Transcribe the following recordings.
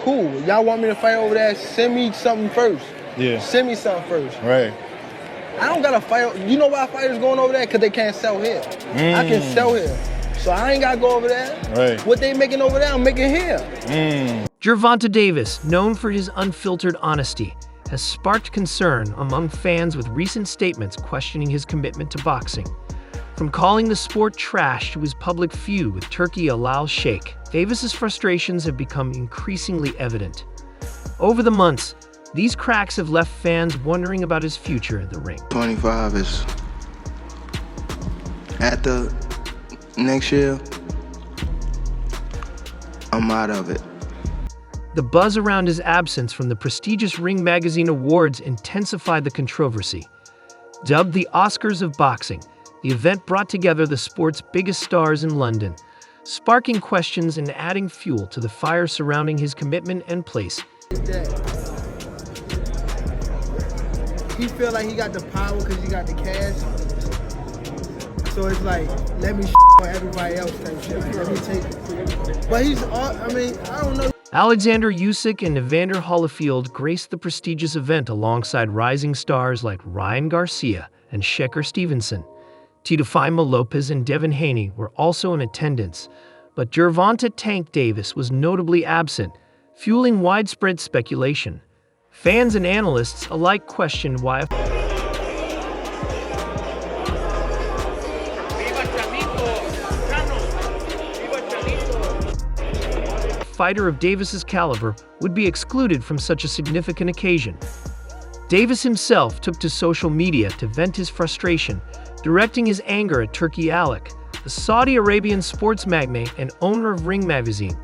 Cool. Y'all want me to fight over that? Send me something first. Yeah. Send me something first. Right. I don't gotta fight. You know why fighters going over there? Because they can't sell here. I can sell here. So I ain't gotta go over there. Right. What they making over there, I'm making here. Gervonta Davis, known for his unfiltered honesty, has sparked concern among fans with recent statements questioning his commitment to boxing. From calling the sport trash to his public feud with Turki Alal Sheikh, Davis's frustrations have become increasingly evident. Over the months, these cracks have left fans wondering about his future in the ring. 25 is at the next year, I'm out of it. The buzz around his absence from the prestigious Ring Magazine Awards intensified the controversy. Dubbed the Oscars of boxing, the event brought together the sport's biggest stars in London, sparking questions and adding fuel to the fire surrounding his commitment and place. He feel like he got the power because he got the cash. So it's like, let me on everybody else type shit. Like, let me take it. But I don't know. Alexander Usyk and Evander Holyfield graced the prestigious event alongside rising stars like Ryan Garcia and Shakur Stevenson. Teofimo Lopez and Devin Haney were also in attendance, but Gervonta "Tank" Davis was notably absent, fueling widespread speculation. Fans and analysts alike questioned why a fighter of Davis's caliber would be excluded from such a significant occasion. Davis himself took to social media to vent his frustration, directing his anger at Turki Alal, the Saudi Arabian sports magnate and owner of Ring Magazine.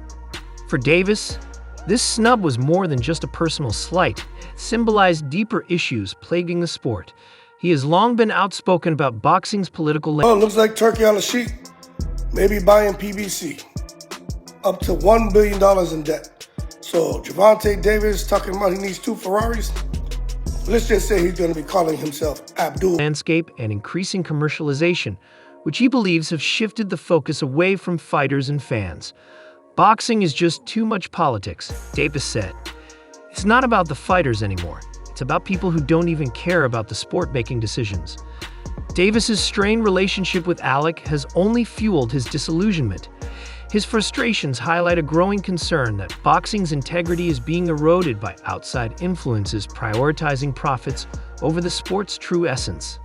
For Davis, this snub was more than just a personal slight. It symbolized deeper issues plaguing the sport. He has long been outspoken about boxing's political It looks like Turki Alal Sheikh may be buying PBC. Up to $1 billion in debt. So Gervonta Davis talking about he needs 2 Ferraris. Let's just say he's going to be calling himself Abdul. Landscape and increasing commercialization, which he believes have shifted the focus away from fighters and fans. Boxing is just too much politics, Davis said. It's not about the fighters anymore. It's about people who don't even care about the sport making decisions. Davis's strained relationship with Alal has only fueled his disillusionment. His frustrations highlight a growing concern that boxing's integrity is being eroded by outside influences prioritizing profits over the sport's true essence.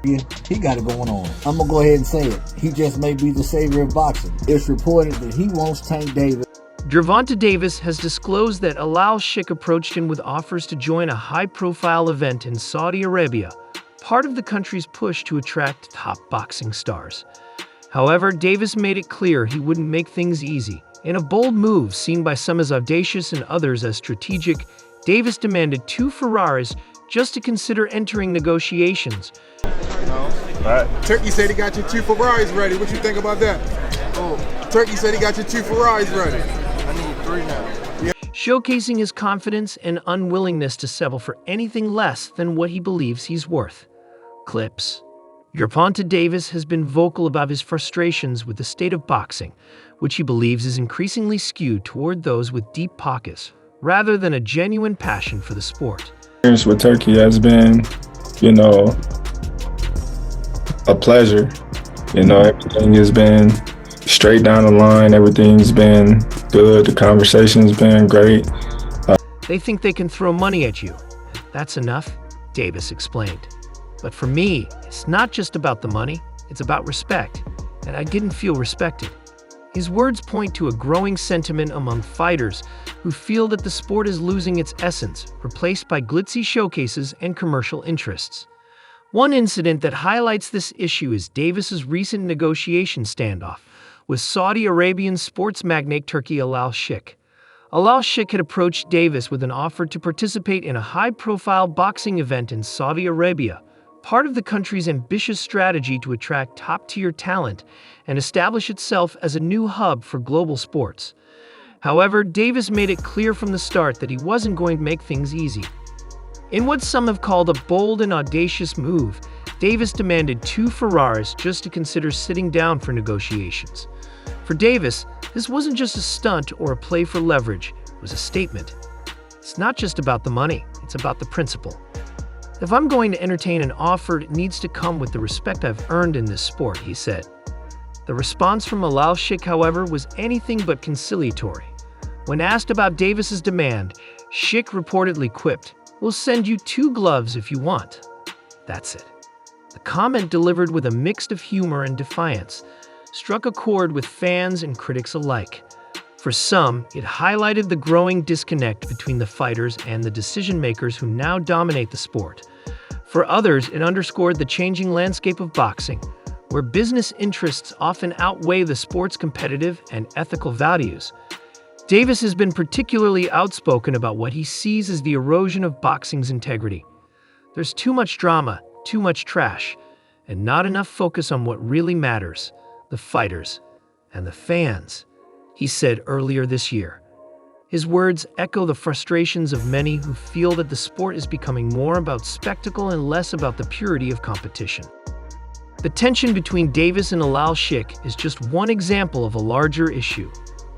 He got it going on. I'm going to go ahead and say it. He just may be the savior of boxing. It's reported that he wants Tank Davis. Gervonta Davis has disclosed that Alal Sheikh approached him with offers to join a high-profile event in Saudi Arabia, part of the country's push to attract top boxing stars. However, Davis made it clear he wouldn't make things easy. In a bold move seen by some as audacious and others as strategic, Davis demanded 2 Ferraris just to consider entering negotiations. Turki said he got your 2 Ferraris ready. What you think about that? Oh, Turki said he got your 2 Ferraris ready. I need 3 now. Showcasing his confidence and unwillingness to settle for anything less than what he believes he's worth. Clips. Gervonta Davis has been vocal about his frustrations with the state of boxing, which he believes is increasingly skewed toward those with deep pockets, rather than a genuine passion for the sport. Experience with Turki has been, a pleasure. Everything has been straight down the line. Everything's been good. The conversation's been great. They think they can throw money at you. That's enough, Davis explained. But for me, it's not just about the money, it's about respect, and I didn't feel respected. His words point to a growing sentiment among fighters who feel that the sport is losing its essence, replaced by glitzy showcases and commercial interests. One incident that highlights this issue is Davis's recent negotiation standoff with Saudi Arabian sports magnate Turki Alal Sheikh. Alal Sheikh had approached Davis with an offer to participate in a high-profile boxing event in Saudi Arabia, part of the country's ambitious strategy to attract top-tier talent and establish itself as a new hub for global sports. However, Davis made it clear from the start that he wasn't going to make things easy. In what some have called a bold and audacious move, Davis demanded 2 Ferraris just to consider sitting down for negotiations. For Davis, this wasn't just a stunt or a play for leverage. was a statement. It's not just about the money, it's about the principle. If I'm going to entertain an offer, it needs to come with the respect I've earned in this sport, he said. The response from Alal Sheikh, however, was anything but conciliatory. When asked about Davis's demand, Sheikh reportedly quipped, "We'll send you 2 gloves if you want." That's it. The comment, delivered with a mix of humor and defiance, struck a chord with fans and critics alike. For some, it highlighted the growing disconnect between the fighters and the decision-makers who now dominate the sport. For others, it underscored the changing landscape of boxing, where business interests often outweigh the sport's competitive and ethical values. Davis has been particularly outspoken about what he sees as the erosion of boxing's integrity. There's too much drama, too much trash, and not enough focus on what really matters, the fighters and the fans, he said earlier this year. His words echo the frustrations of many who feel that the sport is becoming more about spectacle and less about the purity of competition. The tension between Davis and Alal Sheikh is just one example of a larger issue.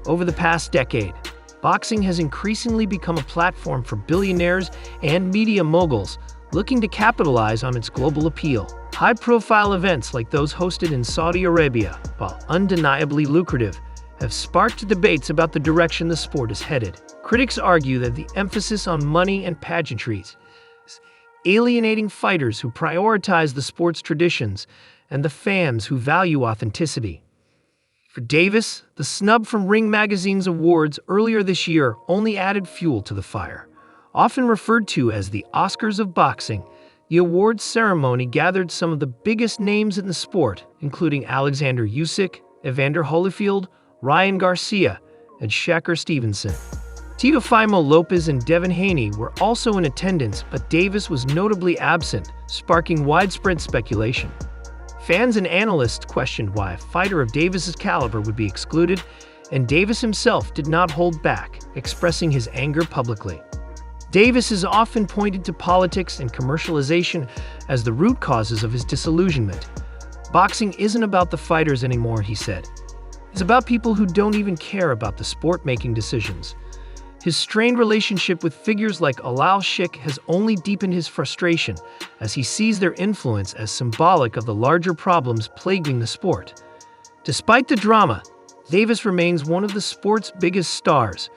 Over the past decade, boxing has increasingly become a platform for billionaires and media moguls looking to capitalize on its global appeal. High-profile events like those hosted in Saudi Arabia, while undeniably lucrative, have sparked debates about the direction the sport is headed. Critics argue that the emphasis on money and pageantries is alienating fighters who prioritize the sport's traditions and the fans who value authenticity. For Davis, the snub from Ring Magazine's awards earlier this year only added fuel to the fire. Often referred to as the Oscars of boxing, the awards ceremony gathered some of the biggest names in the sport, including Alexander Usyk, Evander Holyfield, Ryan Garcia, and Shakur Stevenson. Teofimo Lopez and Devin Haney were also in attendance, but Davis was notably absent, sparking widespread speculation. Fans and analysts questioned why a fighter of Davis's caliber would be excluded, and Davis himself did not hold back, expressing his anger publicly. Davis has often pointed to politics and commercialization as the root causes of his disillusionment. Boxing isn't about the fighters anymore, he said. It's about people who don't even care about the sport making decisions. His strained relationship with figures like Alal Sheikh has only deepened his frustration, as he sees their influence as symbolic of the larger problems plaguing the sport. Despite the drama, Davis remains one of the sport's biggest stars,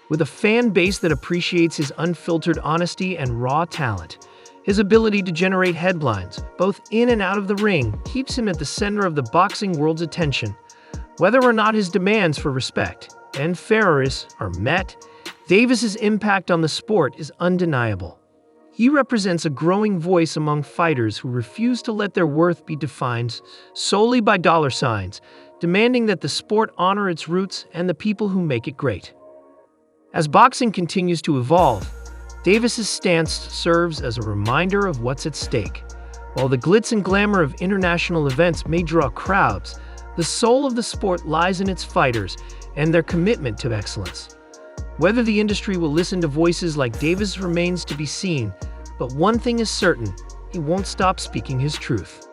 with a fan base that appreciates his unfiltered honesty and raw talent. His ability to generate headlines, both in and out of the ring, keeps him at the center of the boxing world's attention. Whether or not his demands for respect and fairness are met, Davis's impact on the sport is undeniable. He represents a growing voice among fighters who refuse to let their worth be defined solely by dollar signs, demanding that the sport honor its roots and the people who make it great. As boxing continues to evolve, Davis's stance serves as a reminder of what's at stake. While the glitz and glamour of international events may draw crowds, the soul of the sport lies in its fighters and their commitment to excellence. Whether the industry will listen to voices like Davis remains to be seen, but one thing is certain, he won't stop speaking his truth.